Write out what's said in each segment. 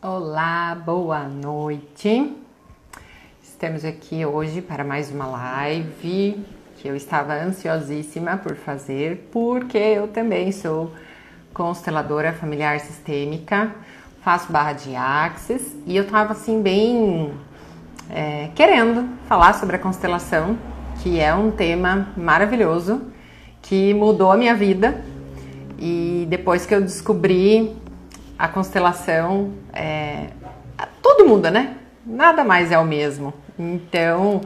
Olá, boa noite. Estamos aqui hoje para mais uma live que eu estava ansiosíssima por fazer, porque eu também sou consteladora familiar sistêmica, faço barra de Axis e eu estava assim bem querendo falar sobre a constelação, que é um tema maravilhoso que mudou a minha vida. E depois que eu descobri a constelação, tudo muda, né? Nada mais é o mesmo. Então,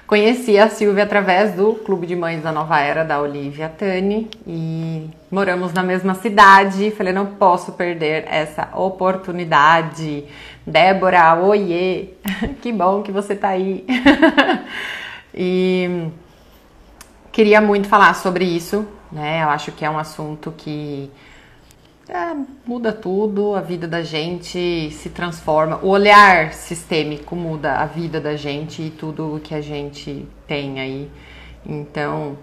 conheci a Silvia através do Clube de Mães da Nova Era, da Olivia Tani, e moramos na mesma cidade. Falei, não posso perder essa oportunidade. Débora, oiê! Que bom que você tá aí. E queria muito falar sobre isso, né? Eu acho que é um assunto que muda tudo, a vida da gente se transforma, o olhar sistêmico muda a vida da gente e tudo o que a gente tem aí. Então,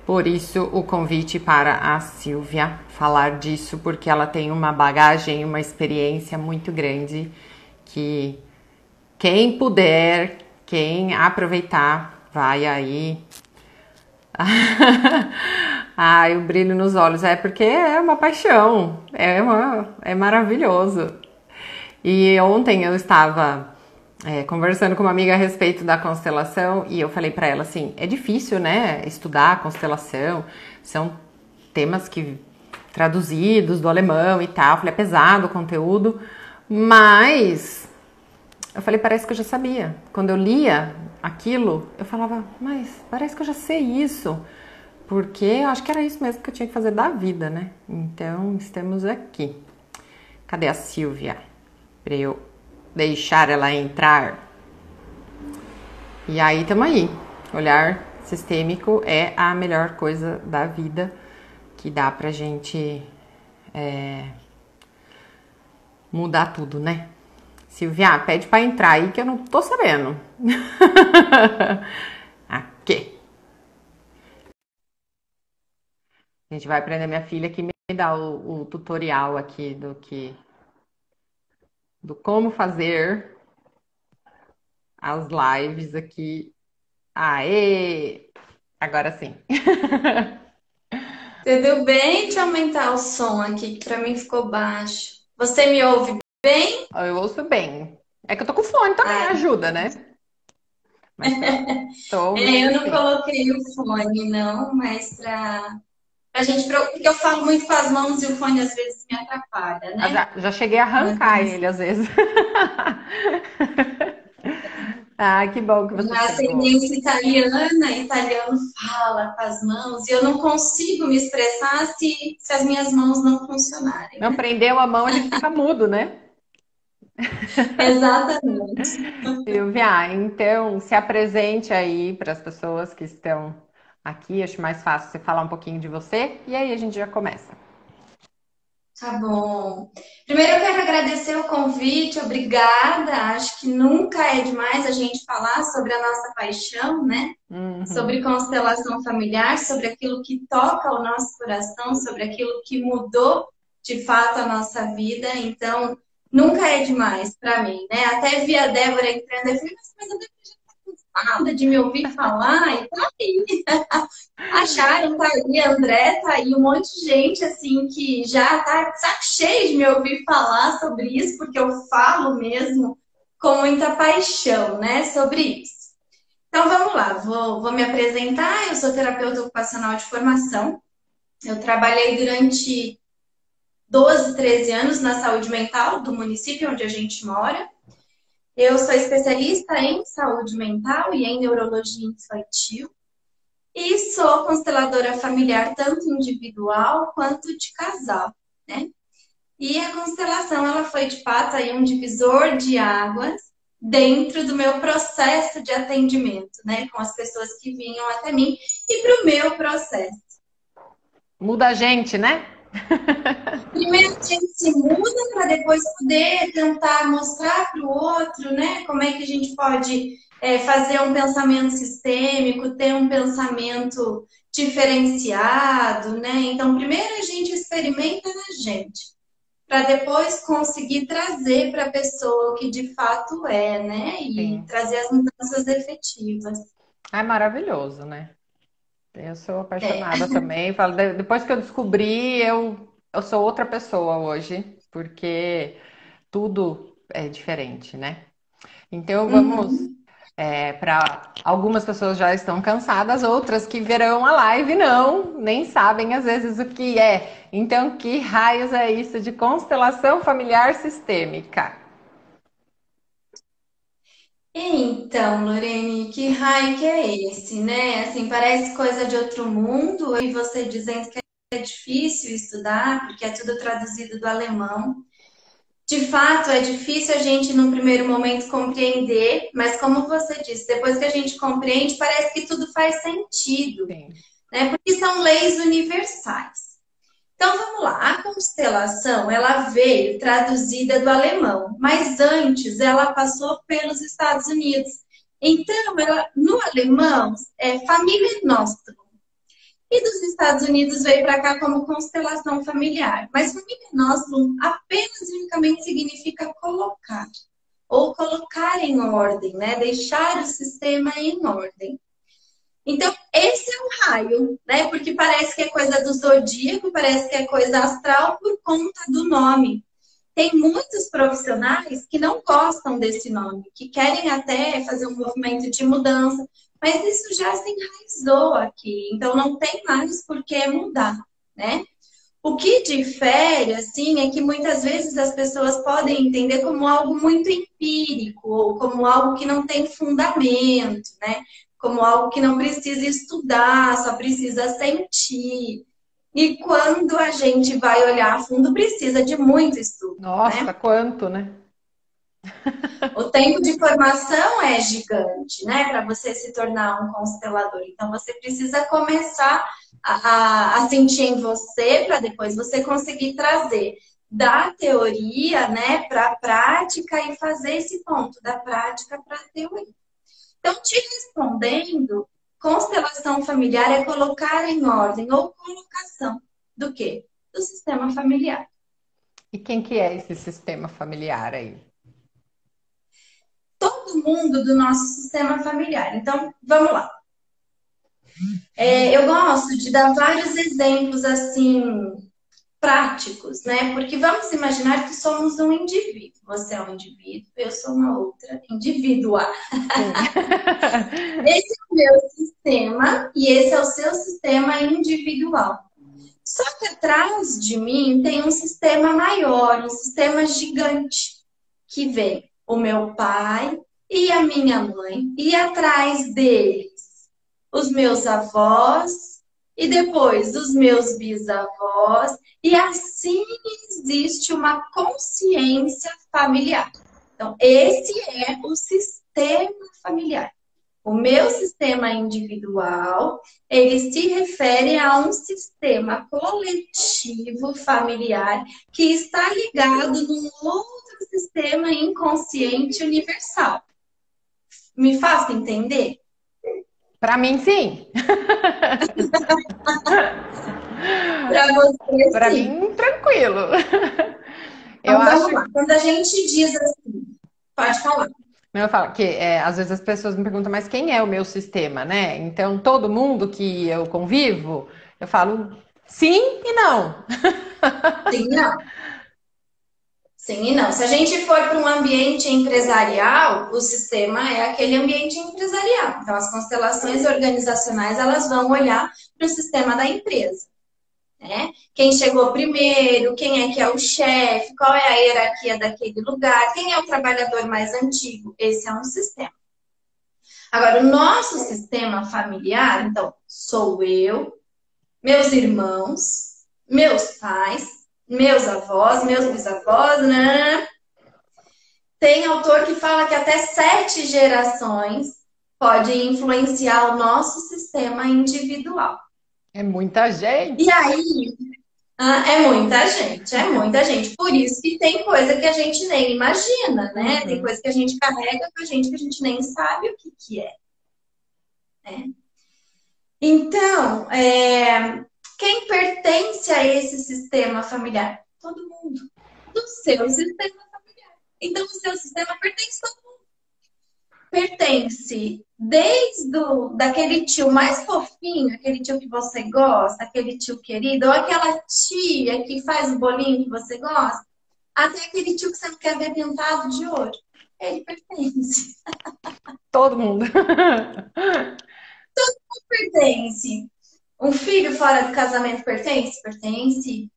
por isso o convite para a Silvia falar disso, porque ela tem uma bagagem, uma experiência muito grande que quem puder, quem aproveitar, vai aí. Ai, o brilho nos olhos é porque é uma paixão, é maravilhoso. E ontem eu estava conversando com uma amiga a respeito da constelação e eu falei para ela assim, é difícil, né, estudar a constelação, são temas que traduzidos do alemão e tal, eu falei, é pesado o conteúdo, mas eu falei, parece que eu já sabia. Quando eu lia aquilo, eu falava, mas parece que eu já sei isso. Porque eu acho que era isso mesmo que eu tinha que fazer da vida, né? Então, estamos aqui. Cadê a Silvia? Pra eu deixar ela entrar. E aí, estamos aí. Olhar sistêmico é a melhor coisa da vida que dá pra gente mudar tudo, né? Silvia, pede pra entrar aí que eu não tô sabendo. Aqui. A gente vai aprender, minha filha que me dá o tutorial aqui do como fazer as lives aqui. Aê! Agora sim. Tudo bem? Deixa eu aumentar o som aqui, que pra mim ficou baixo. Você me ouve bem? Eu ouço bem. É que eu tô com fone também, Ah, ajuda, né? Mas tô eu ouvindo não sim. coloquei o fone, não, mas pra gente. Porque eu falo muito com as mãos e o fone às vezes me atrapalha, Eu né? já cheguei a arrancar Mas ele às vezes. Ah, que bom que você na chegou. ascendência italiana, italiano fala com as mãos e eu não consigo me expressar se as minhas mãos não funcionarem, Não né? prendeu a mão, ele fica mudo, né? Exatamente. Silvia, então se apresente aí para as pessoas que estão aqui. Acho mais fácil você falar um pouquinho de você e aí a gente já começa. Tá bom. Primeiro eu quero agradecer o convite, obrigada. Acho que nunca é demais a gente falar sobre a nossa paixão, né? Sobre Uhum. constelação familiar, sobre aquilo que toca o nosso coração, sobre aquilo que mudou de fato a nossa vida. Então, nunca é demais para mim, né? Até vi a Débora entrando, eu falei, mas a Débora nada de me ouvir falar e tá aí. A Sharon tá aí, a André tá aí, um monte de gente assim que já tá de saco cheio de me ouvir falar sobre isso, porque eu falo mesmo com muita paixão, né, sobre isso. Então vamos lá, vou me apresentar. Eu sou terapeuta ocupacional de formação. Eu trabalhei durante 12, 13 anos na saúde mental do município onde a gente mora. Eu sou especialista em saúde mental e em neurologia infantil. E sou consteladora familiar, tanto individual quanto de casal, né? E a constelação, ela foi de fato aí um divisor de águas dentro do meu processo de atendimento, né? Com as pessoas que vinham até mim e para o meu processo. Muda a gente, né? Primeiro a gente se muda para depois poder tentar mostrar para o outro, né? Como é que a gente pode fazer um pensamento sistêmico, ter um pensamento diferenciado, né? Então, primeiro a gente experimenta na gente. para depois conseguir trazer para a pessoa o que de fato é, né? E sim. trazer as mudanças efetivas. É maravilhoso, né? Eu sou É. apaixonada também. Depois que eu descobri, eu sou outra pessoa hoje, porque tudo é diferente, né? Então vamos Uhum. para algumas pessoas já estão cansadas, outras que verão a live não, nem sabem às vezes o que é. Então, que raios é isso de constelação familiar sistêmica? Então, Lorene, que raio que é esse, né? Assim, parece coisa de outro mundo, e você dizendo que é difícil estudar, porque é tudo traduzido do alemão. De fato, é difícil a gente, num primeiro momento, compreender, mas como você disse, depois que a gente compreende, parece que tudo faz sentido, Sim, né? Porque são leis universais. Então vamos lá, a constelação ela veio traduzida do alemão, mas antes ela passou pelos Estados Unidos. Então, ela, no alemão é família nostra. E dos Estados Unidos veio para cá como constelação familiar. Mas família nostrum apenas e unicamente significa colocar, ou colocar em ordem, né? Deixar o sistema em ordem. Então, esse é o raio, né? Porque parece que é coisa do zodíaco, parece que é coisa astral por conta do nome. Tem muitos profissionais que não gostam desse nome, que querem até fazer um movimento de mudança, mas isso já se enraizou aqui, então não tem mais por que mudar, né? O que difere, assim, é que muitas vezes as pessoas podem entender como algo muito empírico, ou como algo que não tem fundamento, né? Como algo que não precisa estudar, só precisa sentir. E quando a gente vai olhar a fundo, precisa de muito estudo, nossa, né? quanto, né? O tempo de formação é gigante, né? Para você se tornar um constelador. Então, você precisa começar a sentir em você para depois você conseguir trazer da teoria, né, para a prática e fazer esse ponto da prática para a teoria. Então, te respondendo, constelação familiar é colocar em ordem ou colocação do quê? Do sistema familiar. E quem que é esse sistema familiar aí? Todo mundo do nosso sistema familiar. Então, vamos lá. Eu gosto de dar vários exemplos assim práticos, né? Porque vamos imaginar que somos um indivíduo. Você é um indivíduo, eu sou uma outra indivídua. Sim. Esse é o meu sistema e esse é o seu sistema individual. Só que atrás de mim tem um sistema maior, um sistema gigante, que vem o meu pai e a minha mãe, e atrás deles os meus avós, e depois os meus bisavós, e assim existe uma consciência familiar. Então, esse é o sistema familiar. O meu sistema individual, ele se refere a um sistema coletivo familiar que está ligado num outro sistema inconsciente universal. Me faça entender? Para mim, sim. Para você, Para sim. mim, tranquilo. Eu Então, vamos acho. lá. Quando a gente diz assim, pode falar. Eu falo que às vezes as pessoas me perguntam, mas quem é o meu sistema, né? Então, todo mundo que eu convivo, eu falo sim e não. Sim, não. Sim e não. Se a gente for para um ambiente empresarial, o sistema é aquele ambiente empresarial. Então, as constelações organizacionais, elas vão olhar para o sistema da empresa, né? Quem chegou primeiro, quem é que é o chefe, qual é a hierarquia daquele lugar, quem é o trabalhador mais antigo. Esse é um sistema. Agora, o nosso sistema familiar, então, sou eu, meus irmãos, meus pais, meus avós, meus bisavós, né? Tem autor que fala que até 7 gerações pode influenciar o nosso sistema individual. É muita E gente. aí, é muita gente, é muita gente. Por isso que tem coisa que a gente nem imagina, né? Tem Uhum. coisa que a gente carrega com a gente que a gente nem sabe o que que é, né? Então, quem pertence a esse sistema familiar? Todo mundo. do seu sistema familiar. Então, o seu sistema pertence a todo mundo. Pertence desde daquele tio mais fofinho, aquele tio que você gosta, aquele tio querido, ou aquela tia que faz o bolinho que você gosta, até aquele tio que você não quer ver pintado de ouro. Ele pertence. Todo mundo. Pertence. Um filho fora do casamento pertence? Pertence.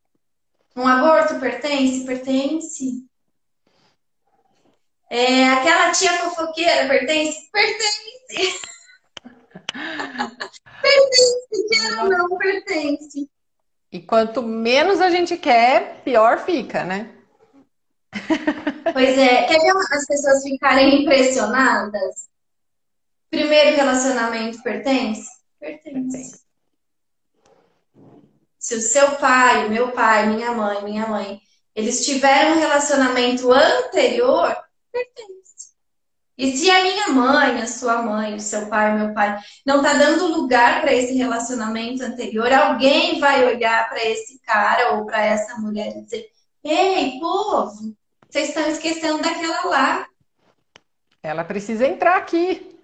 Um aborto pertence? Pertence. Aquela tia fofoqueira pertence? Pertence. Pertence, quer ou não, pertence. E quanto menos a gente quer, pior fica, né? Pois é, quer ver as pessoas ficarem impressionadas? Primeiro relacionamento pertence? Pertence. Se o seu pai, o meu pai, minha mãe, eles tiveram um relacionamento anterior, pertence. E se a minha mãe, a sua mãe, o seu pai, o meu pai, não tá dando lugar para esse relacionamento anterior, alguém vai olhar para esse cara ou para essa mulher e dizer: ei, povo, vocês estão esquecendo daquela lá. Ela precisa entrar aqui.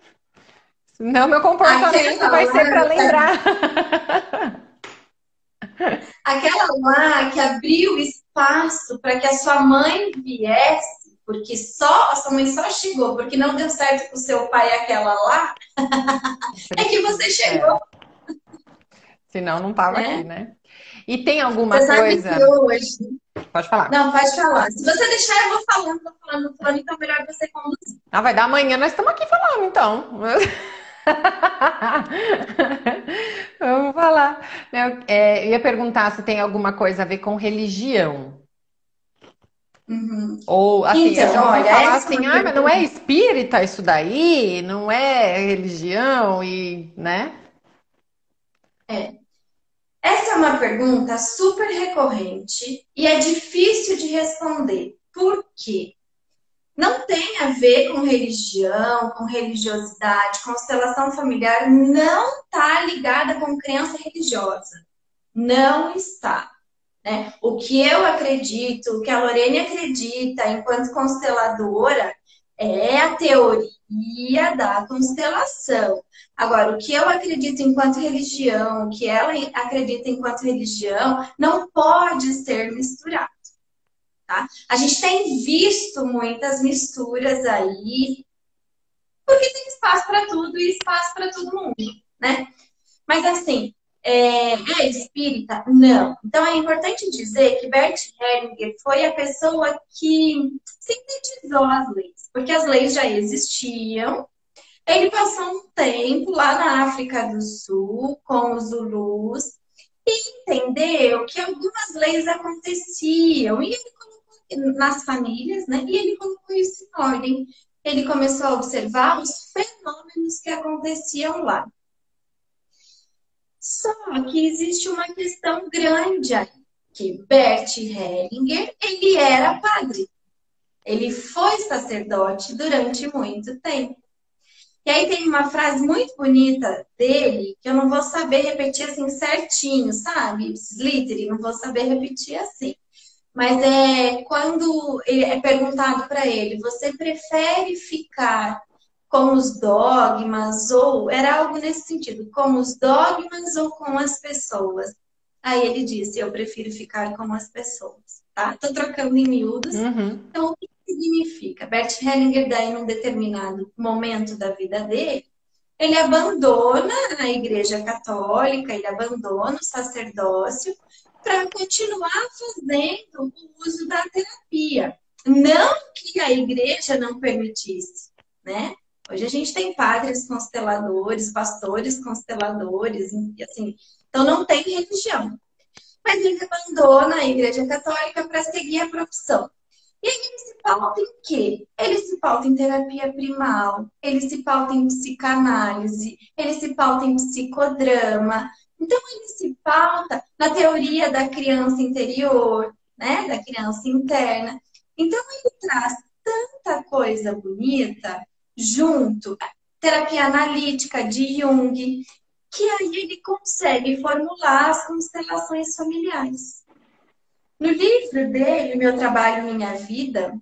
Senão meu comportamento Aquela vai lá, ser para lembrar. aquela lá que abriu espaço para que a sua mãe viesse, porque só a sua mãe só chegou porque não deu certo com o seu pai aquela lá, é que você chegou. Senão não tava aqui, Né? né? E tem alguma Você sabe coisa... que hoje... Pode falar. Não, pode falar. Se você deixar, eu vou falando, então melhor você conduzir. Ah, vai dar amanhã, nós estamos aqui falando, então. Vamos falar. Eu ia perguntar se tem alguma coisa a ver com religião. Uhum. Ou, assim, eu já Então, ouvi olha, falar essa é assim, uma mas não pergunta. é espírita isso daí? Não é religião e, né? Essa é uma pergunta super recorrente e é difícil de responder. Por quê? Não tem a ver com religião, com religiosidade, constelação familiar, não está ligada com crença religiosa. Não está. Né? O que eu acredito, o que a Lorene acredita enquanto consteladora é a teoria da constelação. Agora, o que eu acredito enquanto religião, o que ela acredita enquanto religião, não pode ser misturado. Tá? A gente tem visto muitas misturas aí, porque tem espaço para tudo e espaço para todo mundo, né? Mas assim, é espírita? Não. Então é importante dizer que Bert Hellinger foi a pessoa que sintetizou as leis, porque as leis já existiam. Ele passou um tempo lá na África do Sul com os Zulus e entendeu que algumas leis aconteciam e ele colocou nas famílias, né? E ele colocou isso em ordem. Ele começou a observar os fenômenos que aconteciam lá. Só que existe uma questão grande aí, que Bert Hellinger, ele era padre. Ele foi sacerdote durante muito tempo. E aí tem uma frase muito bonita dele, que eu não vou saber repetir assim certinho, sabe? Slither, não vou saber repetir assim. Mas é quando é perguntado para ele, você prefere ficar com os dogmas ou era algo nesse sentido, com os dogmas ou com as pessoas? Aí ele disse, eu prefiro ficar com as pessoas, tá? Tô trocando em miúdos. Uhum. Então, o que significa? Bert Hellinger, daí, num determinado momento da vida dele, ele abandona a Igreja Católica, ele abandona o sacerdócio para continuar fazendo o uso da terapia. Não que a igreja não permitisse, né? Hoje a gente tem padres consteladores, pastores consteladores, e assim, então não tem religião. Mas ele abandona a Igreja Católica para seguir a profissão. E aí ele se pauta em quê? Ele se pauta em terapia primal, ele se pauta em psicanálise, ele se pauta em psicodrama. Então ele se pauta na teoria da criança interior, né? Da criança interna. Então ele traz tanta coisa bonita junto, terapia analítica de Jung, que aí ele consegue formular as constelações familiares. No livro dele, Meu Trabalho, Minha Vida,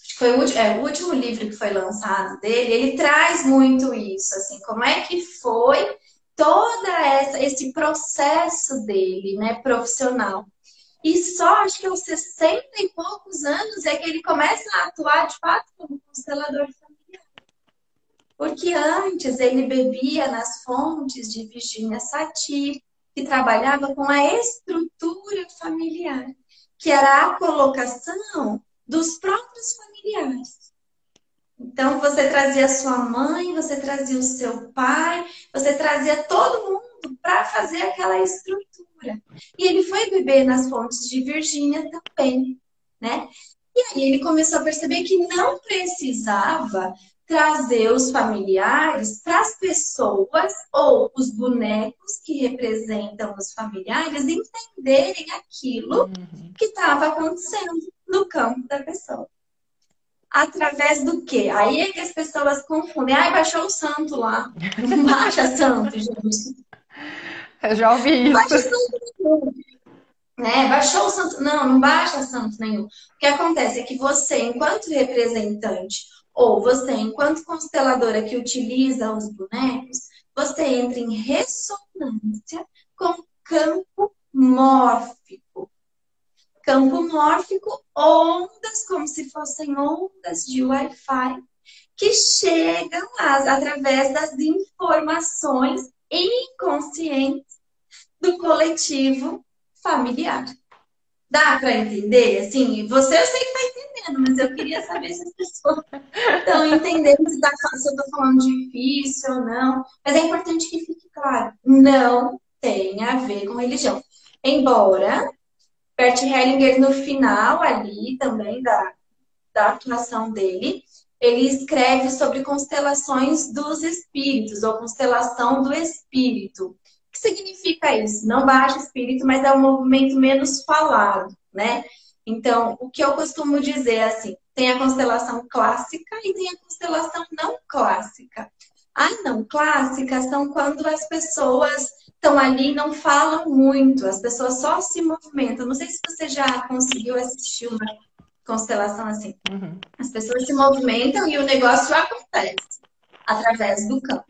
acho que foi o último livro que foi lançado dele, ele traz muito isso, assim, como é que foi esse processo dele, né, profissional. E só acho que aos 60 e poucos anos é que ele começa a atuar de fato como constelador familiar. Porque antes ele bebia nas fontes de Virginia Satir, que trabalhava com a estrutura familiar, que era a colocação dos próprios familiares. Então você trazia sua mãe, você trazia o seu pai, você trazia todo mundo para fazer aquela estrutura. E ele foi beber nas fontes de Virgínia também, né? E aí ele começou a perceber que não precisava trazer os familiares para as pessoas ou os bonecos que representam os familiares entenderem aquilo que estava acontecendo no campo da pessoa. Através do quê? Aí é que as pessoas confundem. Ai, baixou o santo lá. Não baixa santo, gente. Eu já ouvi Não isso. baixa santo nenhum. Né? Baixou o santo. Não, não baixa santo nenhum. O que acontece é que você, enquanto representante, ou você, enquanto consteladora que utiliza os bonecos, você entra em ressonância com o campo mórfico. Campo mórfico, ondas, como se fossem ondas de Wi-Fi, que chegam através das informações inconscientes do coletivo familiar. Dá para entender? Assim, você eu sei que está entendendo, mas eu queria saber se as pessoas estão entendendo se eu estou falando difícil ou não. Mas é importante que fique claro, não tem a ver com religião. Embora Bert Hellinger, no final ali também da atuação dele, ele escreve sobre constelações dos espíritos, ou constelação do espírito. O que significa isso? Não baixa espírito, mas é um movimento menos falado, né? Então, o que eu costumo dizer é assim, tem a constelação clássica e tem a constelação não clássica. A não clássica são quando as pessoas estão ali e não falam muito, as pessoas só se movimentam. Não sei se você já conseguiu assistir uma constelação assim. As pessoas se movimentam e o negócio acontece através do campo.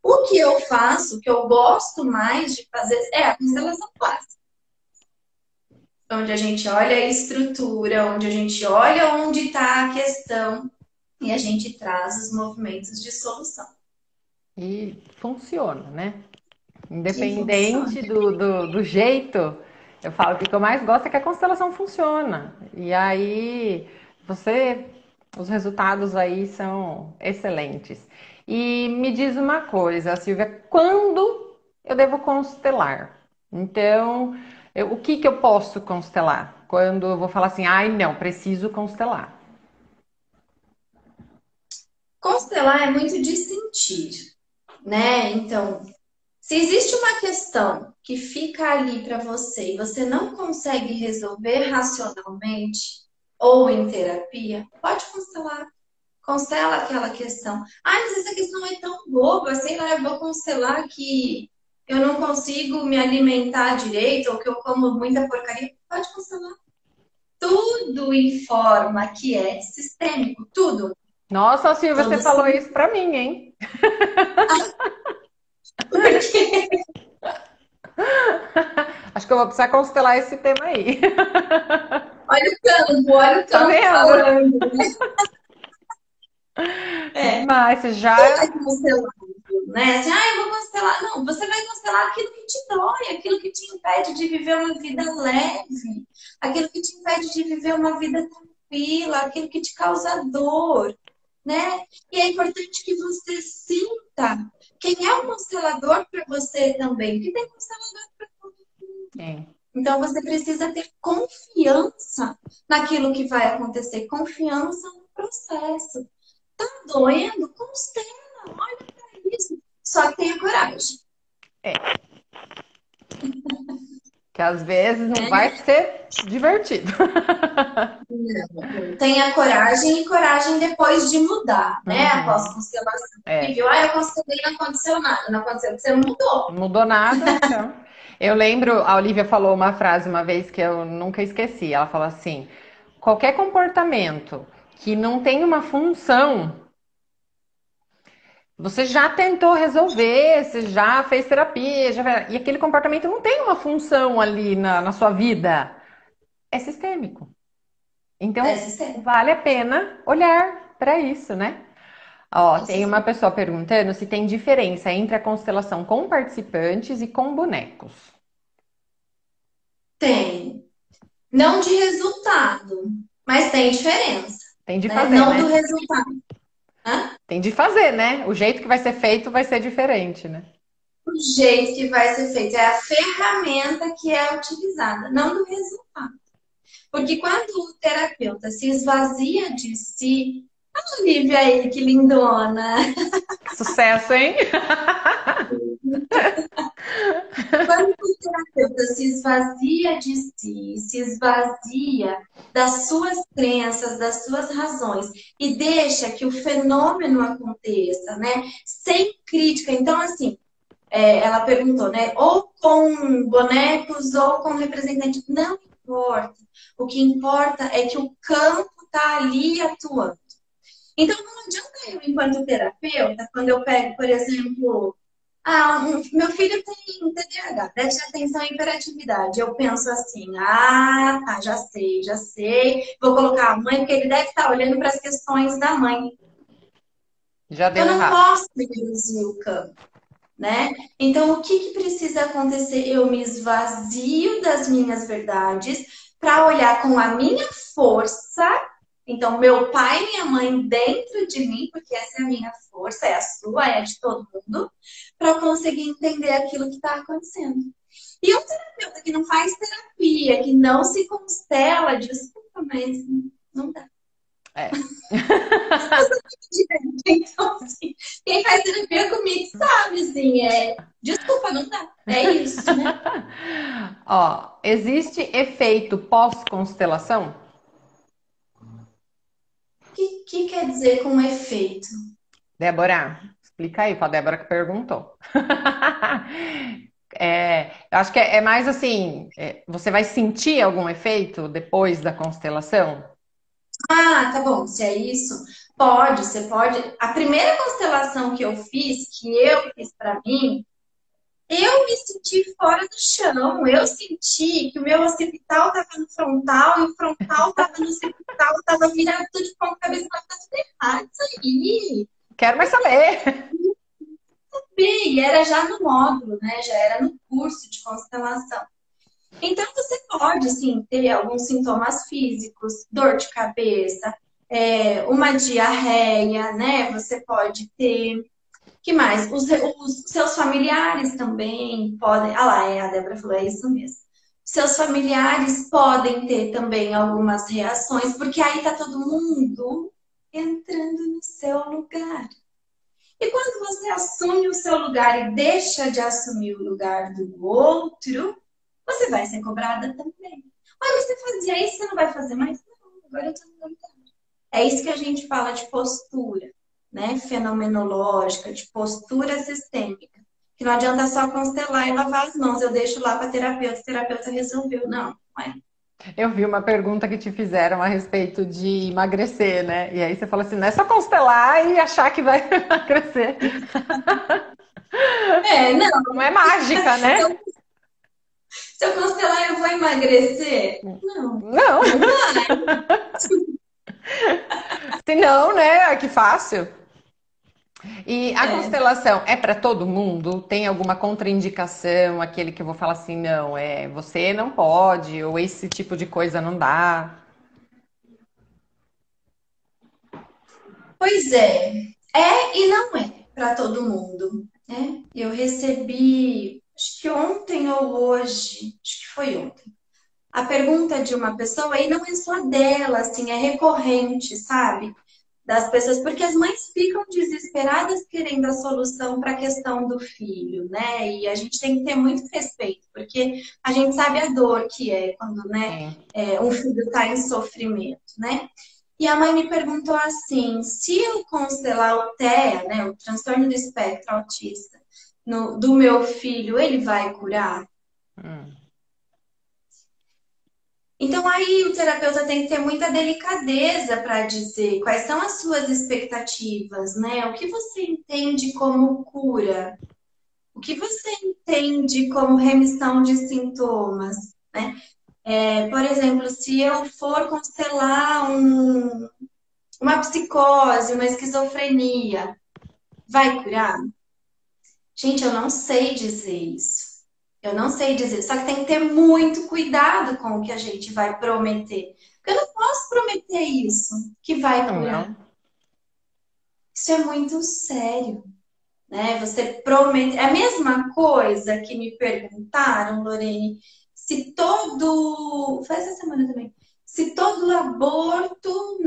O que eu faço, o que eu gosto mais de fazer é a constelação clássica. Onde a gente olha a estrutura, onde a gente olha onde está a questão e a gente traz os movimentos de solução. E funciona, né? E funciona. Independente do jeito, eu falo que o que eu mais gosto é que a constelação funciona. E aí, os resultados aí são excelentes. E me diz uma coisa, Silvia, quando eu devo constelar? Então, o que que eu posso constelar? Quando eu vou falar assim, ai não, preciso constelar. Constelar é muito de sentir, né? Então, se existe uma questão que fica ali para você e você não consegue resolver racionalmente ou em terapia, pode constelar. Constela aquela questão. Ah, mas essa questão é tão boba, sei lá, eu vou constelar que eu não consigo me alimentar direito ou que eu como muita porcaria. Pode constelar. Tudo informa que é sistêmico, tudo. Nossa, Silvia, você Todo falou isso pra mim, hein? porque Acho que eu vou precisar constelar esse tema aí. olha o Tá campo vendo? falando. É, Demais, você vai já. constelar, né? Assim, ah, eu vou constelar. Não, você vai constelar aquilo que te dói, aquilo que te impede de viver uma vida leve, aquilo que te impede de viver uma vida tranquila, aquilo que te causa dor, né? E é importante que você sinta quem é o constelador para você também, que tem constelador para todo mundo. Sim. Então você precisa ter confiança naquilo que vai acontecer, confiança no processo. Tá doendo? Constela, olha para isso. Só que tenha coragem. É. Que às vezes não vai ser divertido. Não, tenha coragem e coragem depois de mudar, né? Após Uhum. constelação. É, Viu? Ah, eu constelei e não aconteceu nada. Não aconteceu porque você não mudou. não mudou nada, então. Eu lembro, a Olivia falou uma frase uma vez que eu nunca esqueci. Ela falou assim: qualquer comportamento que não tem uma função, você já tentou resolver, você já fez terapia, e aquele comportamento não tem uma função ali na sua vida, é sistêmico. É Então, sistema. vale a pena olhar para isso, né? Ó, Com tem uma certeza. pessoa perguntando se tem diferença entre a constelação com participantes e com bonecos. Tem. Não de resultado, mas tem diferença, Tem de né? fazer, Não do né? resultado. Hã? Tem de fazer, né? O jeito que vai ser feito vai ser diferente, né? O jeito que vai ser feito é a ferramenta que é utilizada, não do resultado. Porque quando o terapeuta se esvazia de si, a Olivia aí, que lindona! Sucesso, hein? Quando o terapeuta se esvazia de si, se esvazia das suas crenças, das suas razões e deixa que o fenômeno aconteça, né? Sem crítica. Então, assim, ela perguntou, né? Ou com bonecos ou com representantes. Não importa. O que importa é que o campo está ali atuando. Então, não adianta eu, enquanto terapeuta, quando eu pego, por exemplo, meu filho tem TDAH, déficit de atenção e hiperatividade. Eu penso assim, tá, já sei. Vou colocar a mãe, porque ele deve estar olhando para as questões da mãe. Já Eu deu não errado. posso reduzir o campo, né? Então, o que precisa acontecer? Eu me esvazio das minhas verdades para olhar com a minha força. Então, meu pai e minha mãe dentro de mim, porque essa é a minha força, é a sua, é a de todo mundo, para conseguir entender aquilo que está acontecendo. E um terapeuta que não faz terapia, que não se constela, desculpa, mas não dá. É. Então, assim, quem faz terapia comigo sabe, assim, desculpa, não dá. É isso, né? Ó, existe efeito pós-constelação? O que quer dizer com efeito? Débora, explica aí pra Débora que perguntou. Eu acho que é mais assim, você vai sentir algum efeito depois da constelação? Tá bom, se é isso, você pode. A primeira constelação que eu fiz para mim, eu me senti fora do chão. Eu senti que o meu occipital estava no frontal e o frontal estava no occipital, estava virado tudo de ponta cabeça, estava tudo errado. Isso aí. Quero mais saber. E era já no módulo, né? Já era no curso de constelação. Então você pode, sim, ter alguns sintomas físicos, dor de cabeça, uma diarreia, né? Você pode ter. Que mais? Os seus familiares também podem. Ah lá, a Débora falou, é isso mesmo. Seus familiares podem ter também algumas reações, porque aí tá todo mundo entrando no seu lugar. E quando você assume o seu lugar e deixa de assumir o lugar do outro, você vai ser cobrada também. Olha, você fazia isso, você não vai fazer mais? Não, agora eu tô no meu lugar. É isso que a gente fala de postura, né? Fenomenológica, de postura sistêmica. Que não adianta só constelar e lavar as mãos. Eu deixo lá para o terapeuta resolveu. Não, não é. Eu vi uma pergunta que te fizeram a respeito de emagrecer, né? E aí você falou assim, não é só constelar e achar que vai emagrecer. Não. Não é mágica, Se né? eu, se eu constelar, eu vou emagrecer? Não, Não. não vai. Se não, né? Que fácil. E a É. constelação é para todo mundo? Tem alguma contraindicação? Aquele que eu vou falar assim, não, você não pode, ou esse tipo de coisa não dá? Pois é e não é para todo mundo, né? Eu recebi, acho que ontem ou hoje, acho que foi ontem, a pergunta de uma pessoa, e não é só dela, assim, é recorrente, sabe? das pessoas, porque as mães ficam desesperadas querendo a solução para a questão do filho, né? E a gente tem que ter muito respeito, porque a gente sabe a dor que é quando, né, Sim. um filho está em sofrimento, né? E a mãe me perguntou assim, se eu constelar o TEA, né, o transtorno do espectro autista, do meu filho, ele vai curar? Hum. Então, aí o terapeuta tem que ter muita delicadeza para dizer quais são as suas expectativas, né? O que você entende como cura? O que você entende como remissão de sintomas, né? Por exemplo, se eu for constelar uma psicose, uma esquizofrenia, vai curar? Gente, eu não sei dizer isso. Eu não sei dizer. Só que tem que ter muito cuidado com o que a gente vai prometer. Porque eu não posso prometer isso que vai Não, curar. não. Isso é muito sério, né? Você promete. É a mesma coisa que me perguntaram, Lorene, se todo. Faz essa semana também. Se todo aborto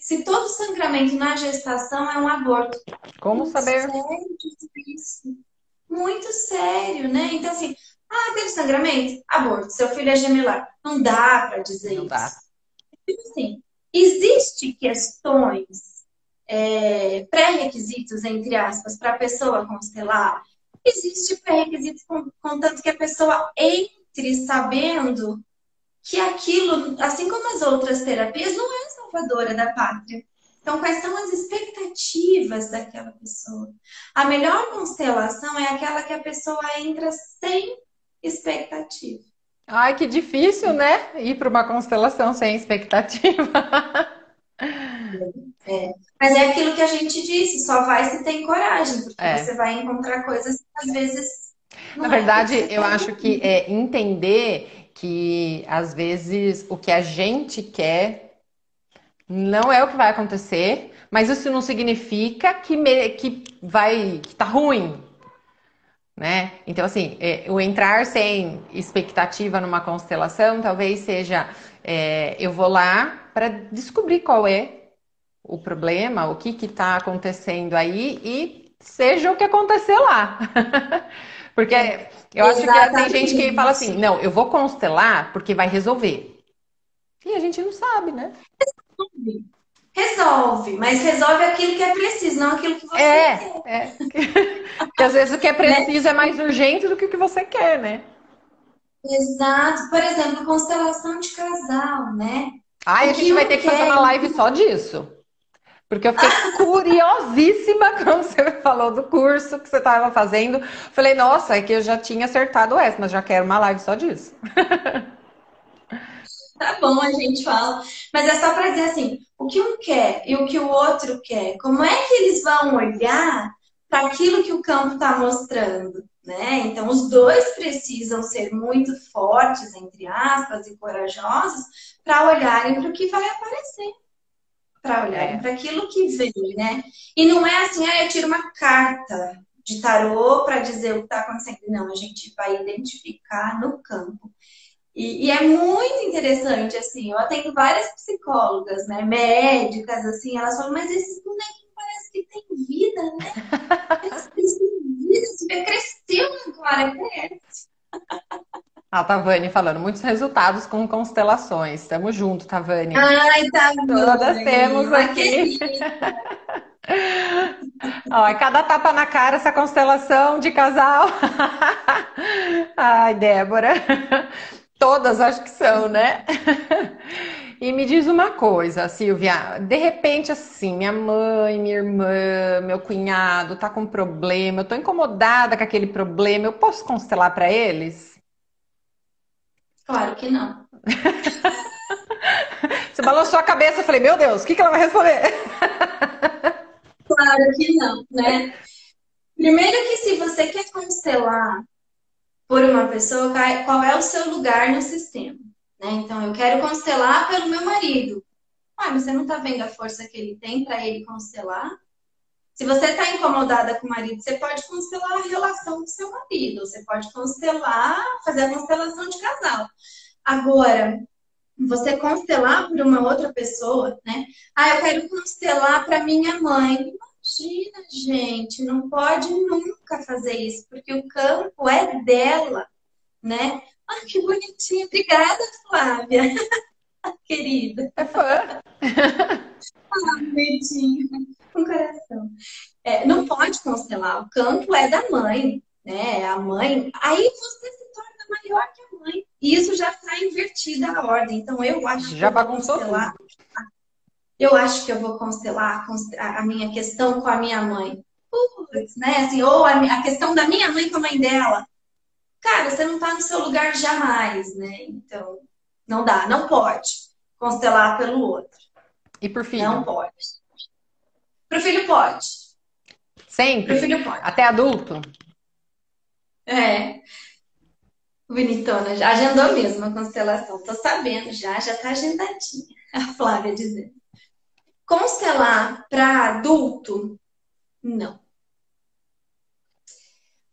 se todo sangramento na gestação é um aborto. Como Muito saber? sério isso. Muito sério, né? Então, assim, teve sangramento? Aborto. Seu filho é gemelar. Não dá para dizer Não isso. dá. Assim, existe questões, pré-requisitos, entre aspas, para a pessoa constelar? Existe pré-requisitos contanto que a pessoa entre sabendo que aquilo, assim como as outras terapias, não é salvadora da pátria. Então, quais são as expectativas daquela pessoa? A melhor constelação é aquela que a pessoa entra sem expectativa. Ai, que difícil, né? Ir para uma constelação sem expectativa. Mas é aquilo que a gente disse, só vai se tem coragem, porque você É. vai encontrar coisas que às vezes Na não é aquilo que verdade, você eu está acho que entendendo. é entender que às vezes o que a gente quer não é o que vai acontecer, mas isso não significa que tá ruim, né? Então, assim, o entrar sem expectativa numa constelação talvez seja eu vou lá para descobrir qual é o problema, o que está acontecendo aí e seja o que acontecer lá. Porque eu acho que tem gente que fala assim, Exatamente. não, eu vou constelar porque vai resolver. E a gente não sabe, né? Resolve, mas resolve aquilo que é preciso, não aquilo que você quer, É. Porque às vezes o que é né? preciso é mais urgente do que o que você quer, né? Exato. Por exemplo, constelação de casal, né? Ai, O a gente que vai um ter que fazer quer. uma live só disso. Porque eu fiquei curiosíssima quando você falou do curso que você estava fazendo. Falei, nossa, é que eu já tinha acertado essa, mas já quero uma live só disso. Tá bom, a gente fala. Mas é só para dizer assim, o que um quer e o que o outro quer. Como é que eles vão olhar para aquilo que o campo está mostrando, né? Então, os dois precisam ser muito fortes, entre aspas, e corajosos para olharem para o que vai aparecer, para olharem É, para aquilo que vem, né? E não é assim, eu tiro uma carta de tarô para dizer o que está acontecendo. Não, a gente vai identificar no campo. E é muito interessante, assim, eu atendo várias psicólogas, né, médicas, assim, elas falam, mas esses bonequinhos parece que têm vida, né? Eles têm vida, você vê, cresceu agora, cresce. a Tavani falando, muitos resultados com constelações. Tamo junto, Tavani. Ai, tá Todas bom, temos uma aqui. querida. Ó, cada tapa na cara, essa constelação de casal. Ai, Débora. Todas acho que são, né? E me diz uma coisa, Silvia, de repente assim, minha mãe, minha irmã, meu cunhado tá com problema, eu tô incomodada com aquele problema, eu posso constelar para eles? Claro que não. Você balançou a cabeça, eu falei, meu Deus, o que que ela vai responder? Claro que não, né? Primeiro que se você quer constelar por uma pessoa, qual é o seu lugar no sistema, né? Então, eu quero constelar pelo meu marido. Mas você não tá vendo a força que ele tem para ele constelar? Se você está incomodada com o marido, você pode constelar a relação com seu marido, você pode constelar, fazer a constelação de casal. Agora, você constelar por uma outra pessoa, né? Ah, eu quero constelar para minha mãe. Imagina, gente, não pode nunca fazer isso, porque o campo é dela, né? Ah, que bonitinho. Obrigada, Flávia, querida. É fã. Bonitinho, com coração. Não pode constelar, o campo é da mãe, né? A mãe. Aí você se torna maior que a mãe. E isso já está invertida a ordem. Então, eu acho que Já eu vou bagunçou constelar. tudo. Eu acho que eu vou constelar a minha questão com a minha mãe. Putz, né? Assim, ou a questão da minha mãe com a mãe dela. Cara, você não está no seu lugar jamais, né? Então, não dá, não pode constelar pelo outro. E por Não filho? pode. Pro filho pode. Pro Sempre? filho pode. Até adulto? É. Bonitona, já agendou mesmo a constelação. Tô sabendo já tá agendadinha. A Flávia dizendo. Constelar para adulto? Não.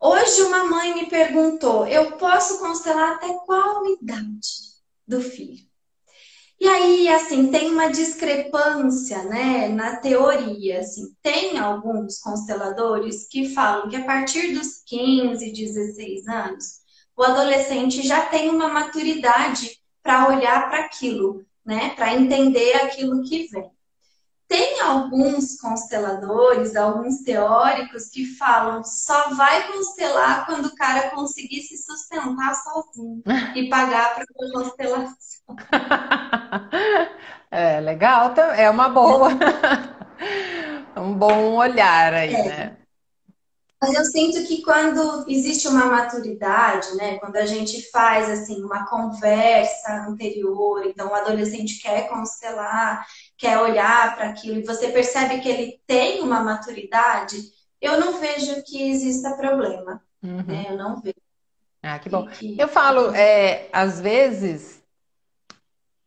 Hoje uma mãe me perguntou, eu posso constelar até qual idade do filho? E aí, assim, tem uma discrepância, né, na teoria, assim, tem alguns consteladores que falam que a partir dos 15, 16 anos, o adolescente já tem uma maturidade para olhar para aquilo, né, para entender aquilo que vem. Tem alguns consteladores, alguns teóricos que falam só vai constelar quando o cara conseguir se sustentar sozinho e pagar para a constelação. É legal, é uma boa. Um bom olhar aí, É, né? mas eu sinto que quando existe uma maturidade, né, quando a gente faz assim uma conversa anterior, então o adolescente quer constelar, quer olhar para aquilo e você percebe que ele tem uma maturidade, eu não vejo que exista problema, né? Uhum. Eu não vejo Ah, que bom. Eu que falo, às vezes,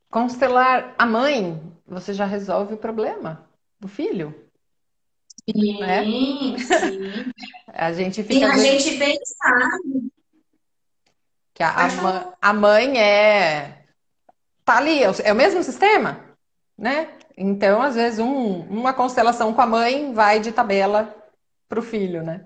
constelar a mãe, você já resolve o problema do filho, né? sim, sim. A gente E fica, às a vezes, gente bem sabe, que pode falar. a mãe tá ali, é o mesmo sistema, né? Então, às vezes, uma constelação com a mãe vai de tabela pro filho, né?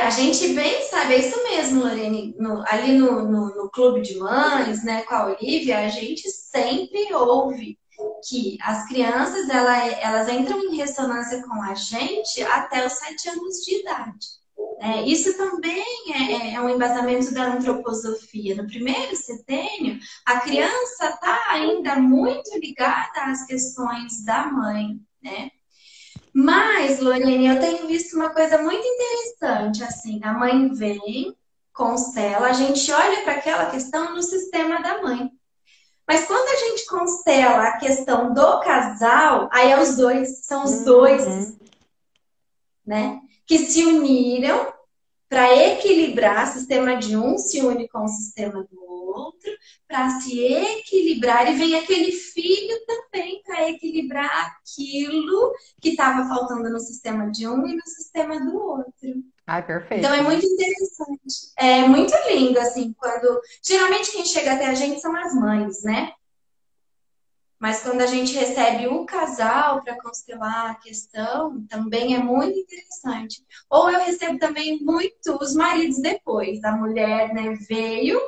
A gente bem sabe, é isso mesmo, Lorene. Ali no Clube de Mães, né, com a Olivia, a gente sempre ouve que as crianças elas entram em ressonância com a gente até os 7 anos de idade. Isso também é um embasamento da antroposofia. No primeiro setênio, a criança está ainda muito ligada às questões da mãe, né? Mas, Lorene, eu tenho visto uma coisa muito interessante, assim, a mãe vem, constela, a gente olha para aquela questão no sistema da mãe. Mas quando a gente constela a questão do casal, aí é os dois, são os dois, Uhum. né, que se uniram para equilibrar, o sistema de um se une com o sistema do outro, para se equilibrar, e vem aquele filho também para equilibrar aquilo que estava faltando no sistema de um e no sistema do outro. Ai, Então é perfeito. muito interessante. É muito lindo, assim, quando. Geralmente quem chega até a gente são as mães, né? Mas quando a gente recebe o casal para constelar a questão, também é muito interessante. Ou eu recebo também muito os maridos depois. A mulher, né, veio,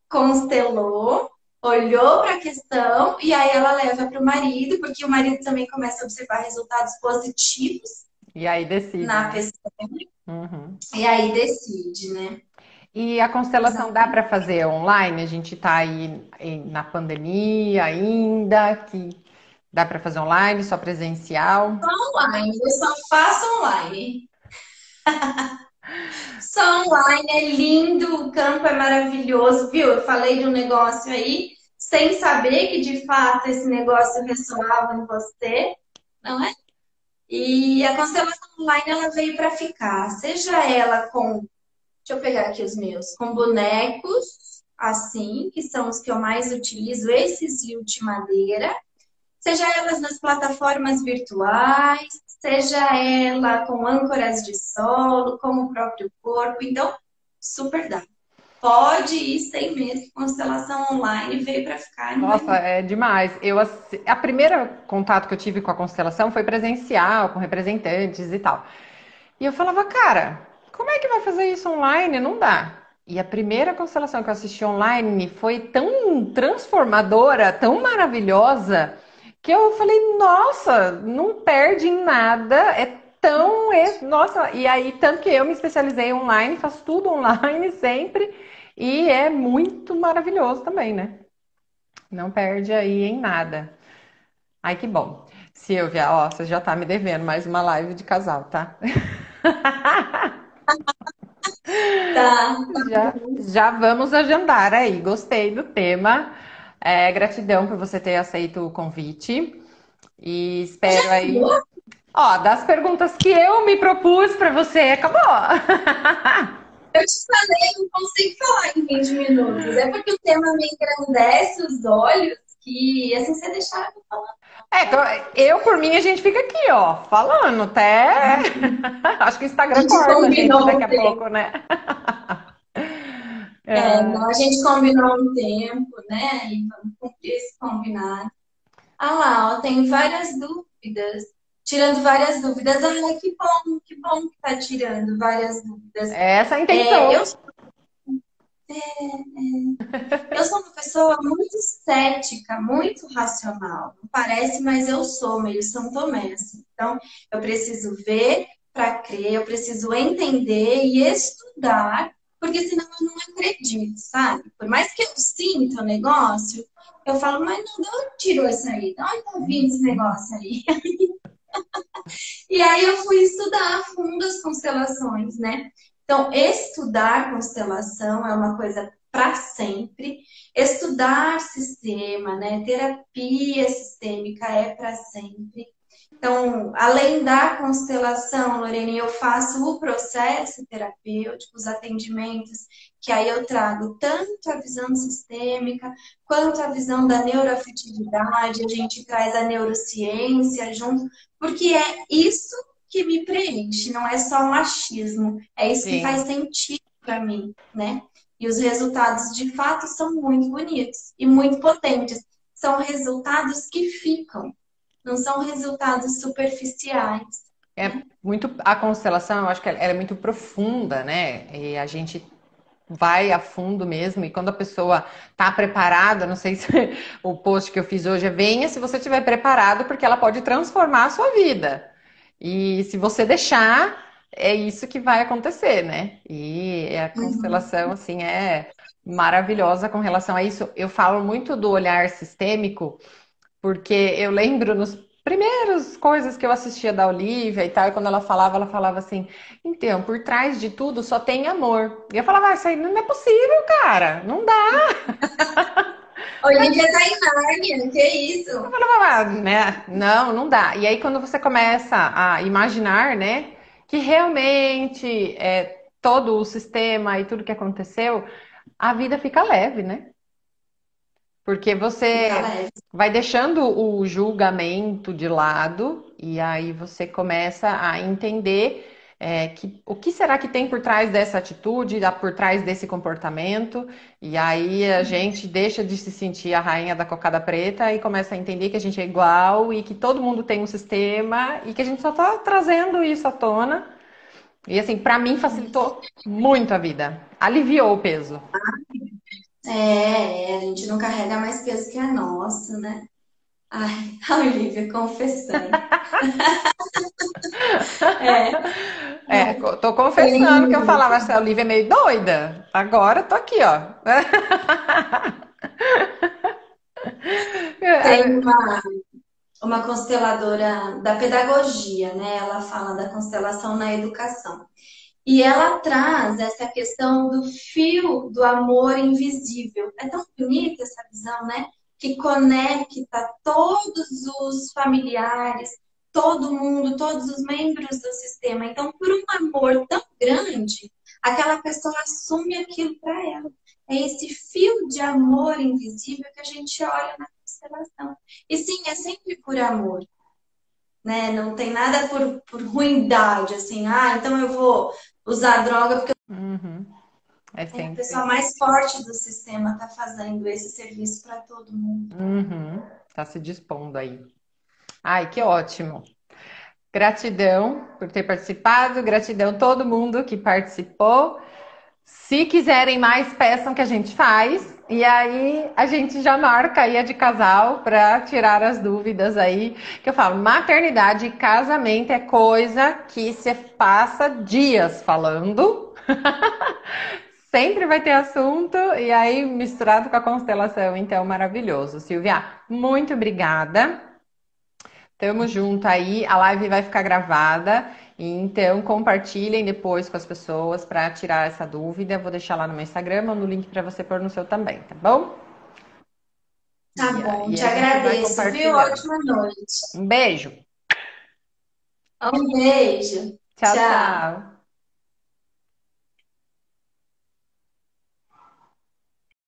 constelou, olhou para a questão e aí ela leva para o marido, porque o marido também começa a observar resultados positivos E aí decide, na né? questão Uhum. e aí decide, né? E a constelação dá para Exatamente. fazer online? A gente está aí na pandemia ainda, que dá para fazer online, só presencial. Online, eu só faço online. Só online é lindo, o campo é maravilhoso, viu? Eu falei de um negócio aí, sem saber que de fato esse negócio ressoava em você, não é? E a constelação online ela veio para ficar, seja ela com, deixa eu pegar aqui os meus, com bonecos, assim, que são os que eu mais utilizo, esses Lilt Madeira, seja elas nas plataformas virtuais, seja ela com âncoras de solo, com o próprio corpo, então super dá. pode ir sem medo, que constelação online veio para ficar e não vai Nossa, embora. é demais. A primeira contato que eu tive com a constelação foi presencial, com representantes e tal. E eu falava, cara, como é que vai fazer isso online? Não dá. E a primeira constelação que eu assisti online foi tão transformadora, tão maravilhosa, que eu falei, nossa, não perde em nada, é tão. Nossa, e aí, tanto que eu me especializei online, faço tudo online sempre, e é muito maravilhoso também, né? Não perde aí em nada. Ai, que bom. Silvia, ó, você já tá me devendo mais uma live de casal, tá? Tá. Já vamos agendar aí. Gostei do tema. Gratidão por você ter aceito o convite. E espero aí. Acabou? Ó, das perguntas que eu me propus para você, acabou. Eu te falei, eu não consigo falar em 20 minutos. É porque o tema me engrandece os olhos que, assim, você deixar eu falar. Então, eu, por mim, a gente fica aqui, ó, falando até. Acho que o A Instagram gente corta a gente combinou daqui um a tempo. pouco, né? Não, a gente combinou um tempo, né? E vamos cumprir esse combinado. Ah lá, ó, tem várias dúvidas. Tirando várias dúvidas. Ai, que bom que tá tirando várias dúvidas. Essa é a É, eu, intenção. eu sou uma pessoa muito cética, muito racional. Não parece, mas eu sou meio São Tomé, assim. Então, eu preciso ver para crer, eu preciso entender e estudar, porque senão eu não acredito, sabe? Por mais que eu sinta o negócio, eu falo, mas não, de onde tirou isso aí? De onde tá vindo esse negócio aí? E aí eu fui estudar a fundo as constelações, né? Então, estudar constelação é uma coisa para sempre. Estudar sistema, né? Terapia sistêmica é para sempre. Então, além da constelação, Lorene, eu faço o processo terapêutico, os atendimentos, que aí eu trago tanto a visão sistêmica quanto a visão da neuroafetividade, a gente traz a neurociência junto, porque é isso que me preenche, não é só um achismo, é isso que faz Sim. sentido para mim, né? E os resultados de fato são muito bonitos e muito potentes. São resultados que ficam, não são resultados superficiais. É muito. A constelação, eu acho que ela é muito profunda, né? E a gente vai a fundo mesmo. E quando a pessoa tá preparada, não sei se o post que eu fiz hoje é venha se você estiver preparado, porque ela pode transformar a sua vida. E se você deixar, é isso que vai acontecer, né? E a Uhum. constelação, assim, é maravilhosa com relação a isso. Eu falo muito do olhar sistêmico, porque eu lembro nos primeiras coisas que eu assistia da Olivia e tal, e quando ela falava assim, então, por trás de tudo só tem amor. E eu falava, isso aí não é possível, cara, não dá. Olivia tá em Nárnia, que Eu isso? falava, né? Não, não dá. E aí quando você começa a imaginar, né, que realmente todo o sistema e tudo que aconteceu, a vida fica leve, né? Porque Fica você leve. vai deixando o julgamento de lado e aí você começa a entender que o que será que tem por trás dessa atitude, por trás desse comportamento, e aí a gente deixa de se sentir a rainha da cocada preta e começa a entender que a gente é igual e que todo mundo tem um sistema e que a gente só está trazendo isso à tona. E assim, para mim facilitou muito a vida, aliviou o peso. A gente não carrega mais peso que a nossa, né? Ai, a Olivia confessando. É, Tô confessando que eu tem, falava, essa Olivia é meio doida. Agora eu tô aqui, ó. tem uma consteladora da pedagogia, né? Ela fala da constelação na educação. E ela traz essa questão do fio do amor invisível. É tão bonita essa visão, né? Que conecta todos os familiares, todo mundo, todos os membros do sistema. Então, por um amor tão grande, aquela pessoa assume aquilo para ela. É esse fio de amor invisível que a gente olha na constelação. E sim, é sempre por amor, né? Não tem nada por ruindade, assim, então eu vou usar droga porque Uhum. É É a pessoa sempre. mais forte do sistema está fazendo esse serviço para todo mundo. Uhum, tá se dispondo aí. Ai, que ótimo. Gratidão por ter participado, gratidão a todo mundo que participou. Se quiserem mais, peçam que a gente faz. E aí a gente já marca aí a de casal para tirar as dúvidas aí. Que eu falo, maternidade e casamento é coisa que você passa dias falando. Sempre vai ter assunto e aí misturado com a constelação, então maravilhoso. Silvia, muito obrigada. Tamo junto aí, a live vai ficar gravada, então compartilhem depois com as pessoas para tirar essa dúvida. Vou deixar lá no meu Instagram, mando o link para você pôr no seu também, tá bom? Tá E bom, aí te a gente vai agradeço, viu? compartilhando. Ótima noite. Um beijo. Um beijo. Tchau, Tchau. tchau.